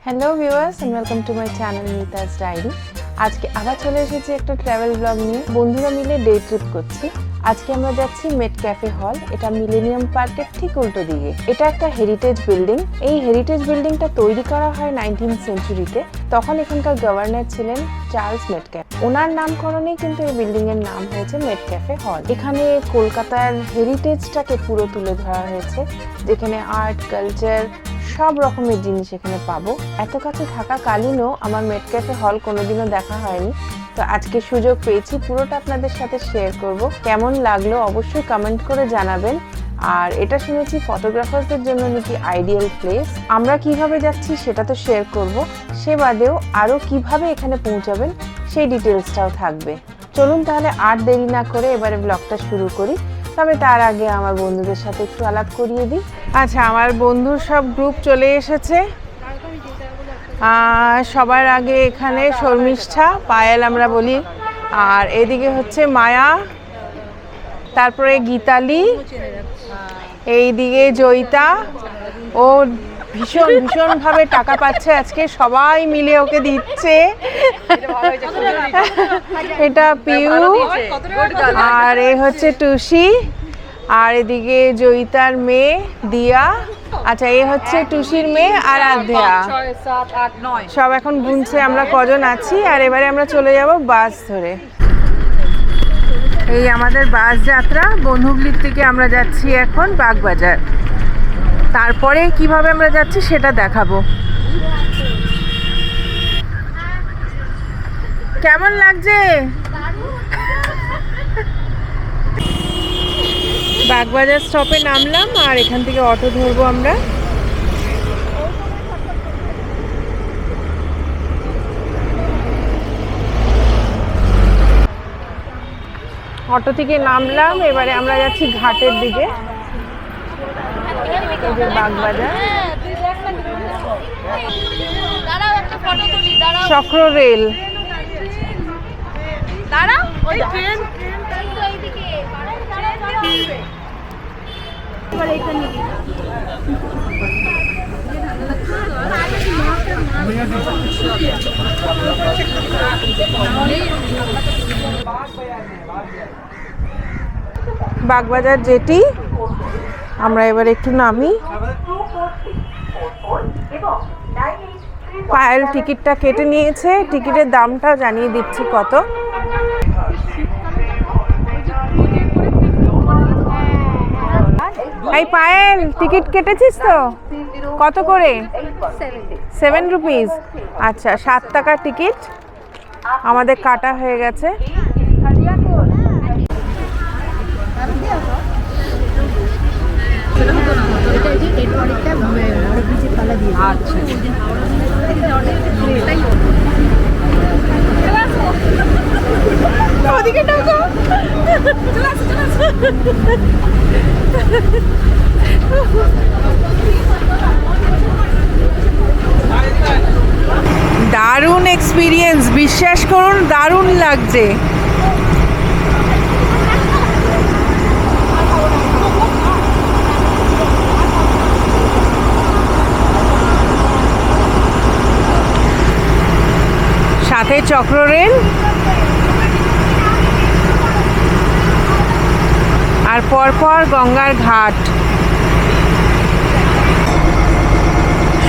Hello viewers and welcome to my channel Mita's diary. আজকে আবার চলে এসেছি একটা ট্রাভেল ব্লগ নিয়ে। বন্ধুরা মিলে ডে ট্রিপ করছি। আজকে আমরা যাচ্ছি মেট ক্যাফে হল। এটা মিলেনিয়াম পার্কের ঠিক উল্টো দিকে। এটা একটা হেরিটেজ বিল্ডিং। এই হেরিটেজ বিল্ডিংটা তৈরি করা হয় 19th সেঞ্চুরিতে। তখন এখানকার গভর্নর ছিলেন চার্লস মেটক্যাফে। ওনার নামকরণেই কিন্তু এই বিল্ডিং এর নাম হয়েছে মেট ক্যাফে হল। এখানে কলকাতার হেরিটেজটাকে পুরো তুলে ধরা হয়েছে, যেখানে আর্ট, কালচার সব রকমের জিনিস এখানে পাবো। এত কাছে থাকাকালীনও আমার মেট ক্যাফে হল কোনোদিনও দেখা হয়নি, তো আজকে সুযোগ পেয়েছি, পুরোটা আপনাদের সাথে শেয়ার করব। কেমন লাগলো অবশ্যই কমেন্ট করে জানাবেন। আর এটা শুনেছি ফটোগ্রাফারদের জন্য নাকি আইডিয়াল প্লেস। আমরা কিভাবে যাচ্ছি সেটা তো শেয়ার করব, সে বাদেও আরও কিভাবে এখানে পৌঁছাবেন সেই ডিটেলসটাও থাকবে। চলুন তাহলে আর দেরি না করে এবারে ব্লগটা শুরু করি। তবে তার আগে আমার বন্ধুদের সাথে একটু আলাপ করিয়ে দিই। আচ্ছা, আমার বন্ধুর সব গ্রুপ চলে এসেছে। সবার আগে এখানে শর্মিষ্ঠা, পায়েল আমরা বলি, আর এদিকে হচ্ছে মায়া, তারপরে গীতালি, এইদিকে জয়িতা। ও ভীষণ ভীষণভাবে টাকা পাচ্ছে আজকে, সবাই মিলে ওকে দিচ্ছে। এটা পিউ, আর এ হচ্ছে টুসি, আর এদিকে জয়িতার মেয়ে দিয়া। আচ্ছা, এ হচ্ছে টুসির মেয়ে আর আধ্যা। সব এখন গুনছে আমরা কজন আছি। আর এবারে আমরা চলে যাব বাস ধরে। এই আমাদের বাস যাত্রা। বনহুগলির থেকে আমরা যাচ্ছি এখন বাগবাজার। তারপরে কিভাবে আমরা যাচ্ছি সেটা দেখাবো। কেমন লাগছে? বাগবাজার স্টপে নামলাম, আর এখান থেকে অটো ধরবো আমরা। অটো থেকে নামলাম, এবারে আমরা যাচ্ছি ঘাটের দিকে। বাগবাজার চক্র রেল। বাগবাজার জেটি, আমরা এবার একটু নামি। পায়েল টিকিটটা কেটে নিয়েছে, টিকিটের দামটা জানিয়ে দিচ্ছি কত। এই পায়েল, টিকিট কেটেছিস তো? কত করে? 7 রুপিস। আচ্ছা, 7 টাকার টিকিট আমাদের কাটা হয়ে গেছে। দারুণ এক্সপিরিয়েন্স, বিশ্বাস করুন দারুণ লাগছে। সাথে চক্র রেল, আর পরপর গঙ্গার ঘাট।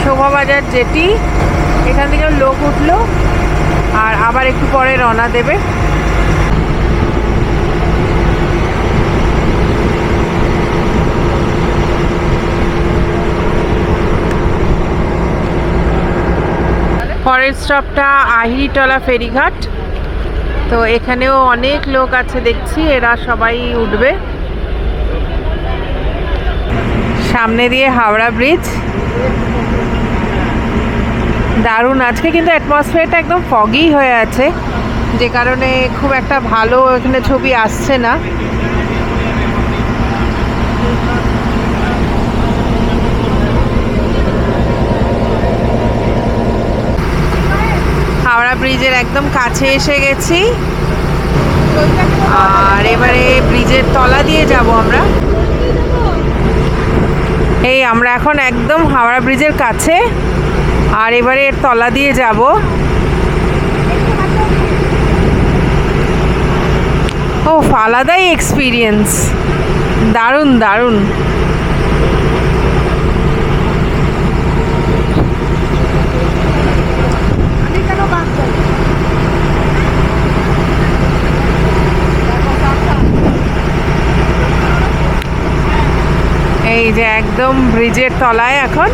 শোভাবাজার জেটি, এখান থেকে লোক উঠলো আর আবার একটু পরে রওনা দেবে। পরের স্টপটা আহিরিটলা ফেরিঘাট। তো এখানেও অনেক লোক আছে দেখছি, এরা সবাই উঠবে। সামনে দিয়ে হাওড়া ব্রিজ। দারুণ। আজকে কিন্তু অ্যাটমসফিয়ারটা একদম ফগি হয়ে আছে, যে কারণে খুব একটা ভালো এখানে ছবি আসছে না। হাওড়া ব্রিজের একদম কাছে এসে গেছি, আর এবারে ব্রিজের তলা দিয়ে যাব আমরা। এই আমরা এখন একদম হাওড়া ব্রিজের কাছে, আর এবারে এর তলা দিয়ে যাব। ও আলাদাই এক্সপিরিয়েন্স, দারুণ দারুণ। এই যে একদম ব্রিজের তলায় এখন।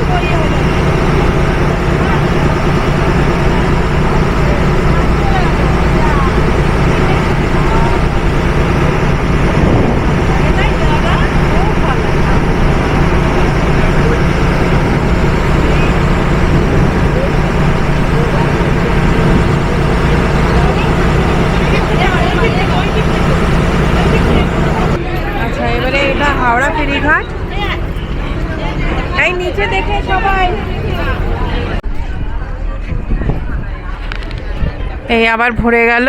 আচ্ছা, এবারে এটা হাওড়া ফেরিঘাট। এই নিচে দেখে সবাই। এই আবার ভরে গেল।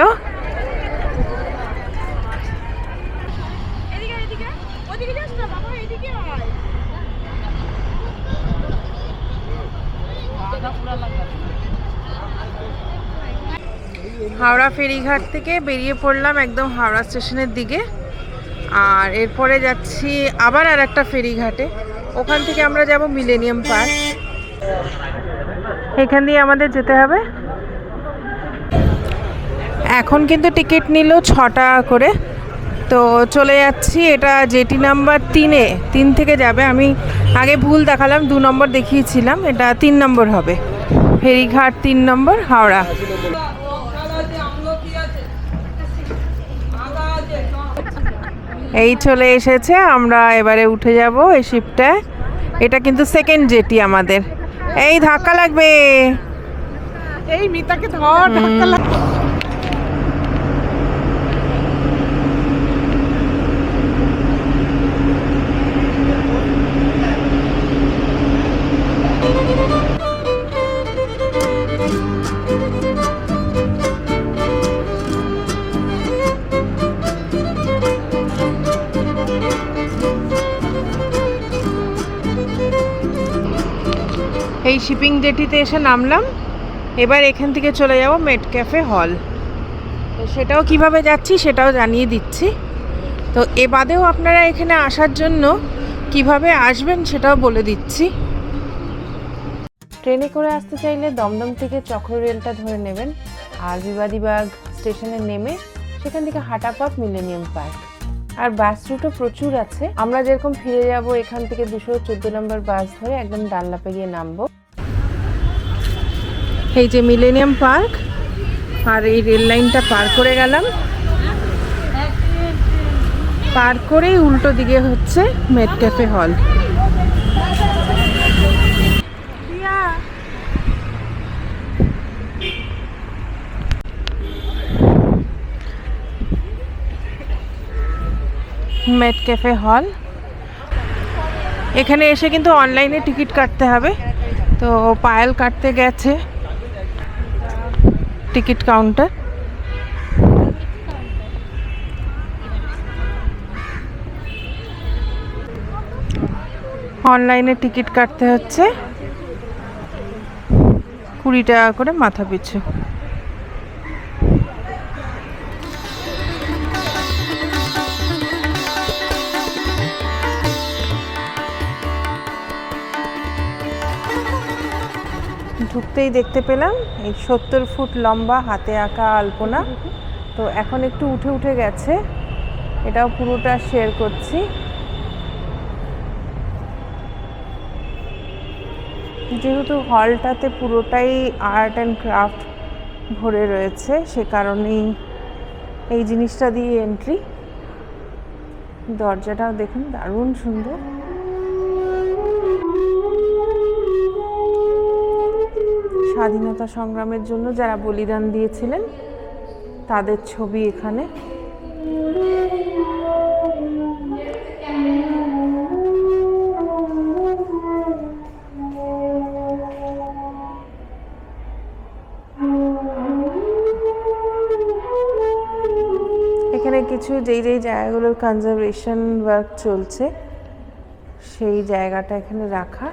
হাওড়া ফেরিঘাট থেকে বেরিয়ে পড়লাম একদম হাওড়া স্টেশনের দিকে। আর এরপরে যাচ্ছি আবার আর একটা ফেরিঘাটে, ওখান থেকে আমরা যাব মিলেনিয়াম পার্ক। এখান দিয়ে আমাদের যেতে হবে। এখন কিন্তু টিকিট নিল 6 টাকা করে। তো চলে যাচ্ছি, এটা জেটি নাম্বার 3 থেকে যাবে। আমি আগে ভুল দেখালাম, 2 নম্বর দেখিয়েছিলাম, এটা 3 নম্বর হবে। ফেরিঘাট 3 নম্বর হাওড়া। এই চলে এসেছে, আমরা এবারে উঠে যাব এই শিপটায়। এটা কিন্তু সেকেন্ড জেটি আমাদের। এই ধাক্কা লাগবে, এই মিতাকে ধর, ধাক্কা লাগবে। এই শিপিং জেটিতে এসে নামলাম। এবার এখান থেকে চলে যাব মেট ক্যাফে হল। তো সেটাও কিভাবে যাচ্ছি সেটাও জানিয়ে দিচ্ছি। তো এ বাদেও আপনারা এখানে আসার জন্য কিভাবে আসবেন সেটাও বলে দিচ্ছি। ট্রেনে করে আসতে চাইলে দমদম থেকে চক্র রেলটা ধরে নেবেন, আর বিবাদীবাগ স্টেশনে নেমে সেখান থেকে হাঁটাপথ মিলেনিয়াম পার্ক। আর বাস রুটও প্রচুর আছে। আমরা যেরকম ফিরে যাব এখান থেকে 214 নম্বর বাস ধরে একদম ডানলাপে গিয়ে নামবো। এই যে মিলেনিয়াম পার্ক, আর এই রেল লাইনটা পার করে গেলাম। পার করেই উল্টো দিকে হচ্ছে মেট ক্যাফে হল। মেট ক্যাফে হল, এখানে এসে কিন্তু অনলাইনে টিকিট কাটতে হবে। তো পায়েল কাটতে গেছে টিকিট কাউন্টার। অনলাইনে টিকিট কাটতে হচ্ছে 20 টাকা করে মাথা পিছু। ঢুকতেই দেখতে পেলাম এই 70 ফুট লম্বা হাতে আঁকা আলপনা। তো এখন একটু উঠে উঠে গেছে, এটাও পুরোটা শেয়ার করছি। যেহেতু হলটাতে পুরোটাই আর্ট অ্যান্ড ক্রাফট ভরে রয়েছে, সে কারণেই এই জিনিসটা দিয়ে এন্ট্রি। দরজাটাও দেখুন দারুণ সুন্দর। স্বাধীনতা সংগ্রামের জন্য যারা বলিদান দিয়েছিলেন তাদের ছবি এখানে। এখানে কিছু যেই জায়গাগুলোর কনজারভেশন ওয়ার্ক চলছে সেই জায়গাটা এখানে রাখা।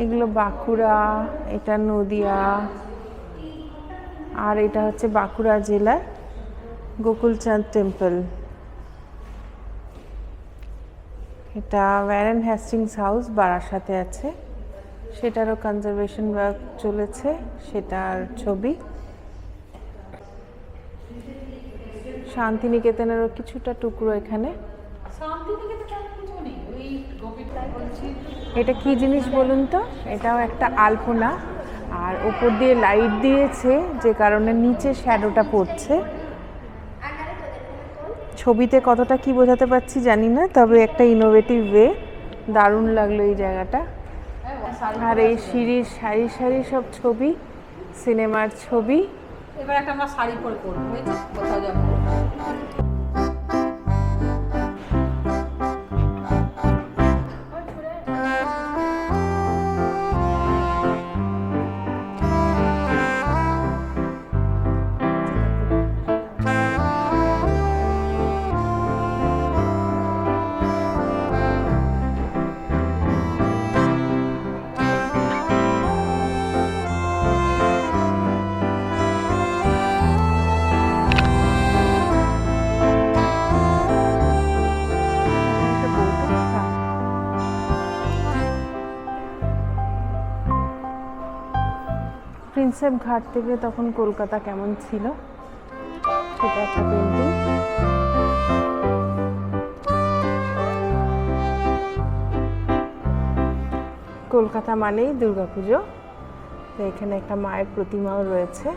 এগুলো বাঁকুড়া, এটা নদিয়া, আর এটা হচ্ছে বাঁকুড়া জেলার গোকুলচাঁদ টেম্পল। এটা ওয়ারেন হেস্টিংস হাউস বারাসাতে আছে, সেটারও কনজারভেশন ওয়ার্ক চলেছে, সেটার ছবি। শান্তিনিকেতনেরও কিছুটা টুকরো এখানে। এটা কি জিনিস বলুন তো? এটাও একটা আলপনা, আর ওপর দিয়ে লাইট দিয়েছে যে কারণে নিচে শ্যাডোটা পড়ছে। ছবিতে কতটা কি বোঝাতে পারছি জানি না, তবে একটা ইনোভেটিভ ওয়ে, দারুণ লাগলো এই জায়গাটা। আর এই সিঁড়ির সারি সারি সব ছবি, সিনেমার ছবি। এবার একটা আমরা শাড়ি পরে পরবো, কোথাও যাবো। প্রিন্সেপ ঘাট থেকে তখন কলকাতা কেমন ছিল সেটা একটা পেন্টিং। কলকাতা মানেই দুর্গাপুজো, তো এখানে একটা মায়ের প্রতিমাও রয়েছে।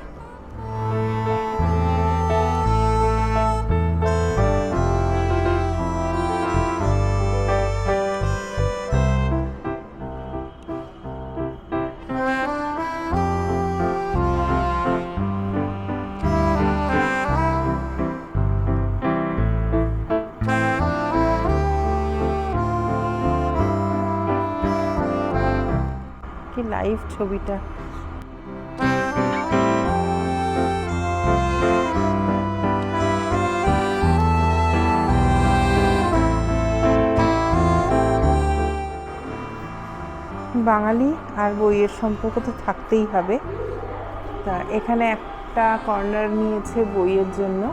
কি লাইভ ছবিটা। বাঙালি আর বইয়ের সম্পর্ক তো থাকতেই হবে, তা এখানে একটা কর্নার নিয়েছে বইয়ের জন্য।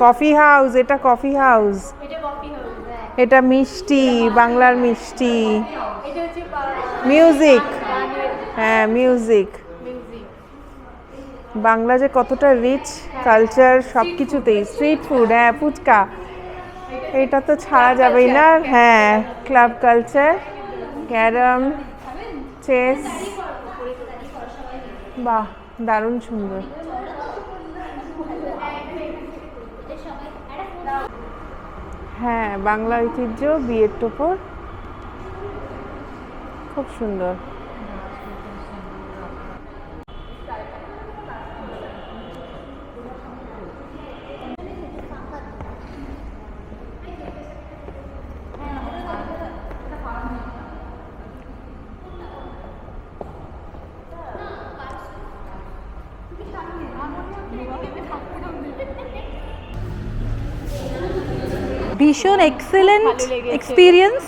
কফি হাউস, এটা কফি হাউস, এটা মিষ্টি, বাংলার মিষ্টি। মিউজিক, হ্যাঁ মিউজিক। বাংলা যে কতটা রিচ কালচার সব কিছুতেই। স্ট্রিট ফুড, হ্যাঁ ফুচকা, এটা তো ছাড়া যাবেই না। হ্যাঁ ক্লাব কালচার, ক্যারম, চেস, বাহ দারুণ সুন্দর। হ্যাঁ বাংলা ঐতিহ্য, বিয়ের টোপর, খুব সুন্দর। ভীষণ এক্সেলেন্ট এক্সপিরিয়েন্স।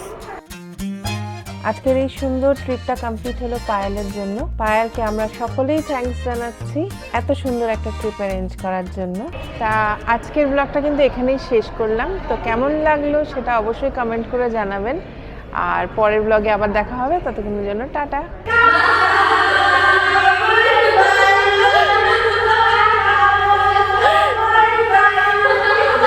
আজকের এই সুন্দর ট্রিপটা কমপ্লিট হলো পায়েলের জন্য। পায়েলকে আমরা সকলেই থ্যাঙ্কস জানাচ্ছি এত সুন্দর একটা ট্রিপ অ্যারেঞ্জ করার জন্য। তা আজকের ব্লগটা কিন্তু এখানেই শেষ করলাম। তো কেমন লাগলো সেটা অবশ্যই কমেন্ট করে জানাবেন, আর পরের ব্লগে আবার দেখা হবে। ততক্ষণের জন্য টাটা।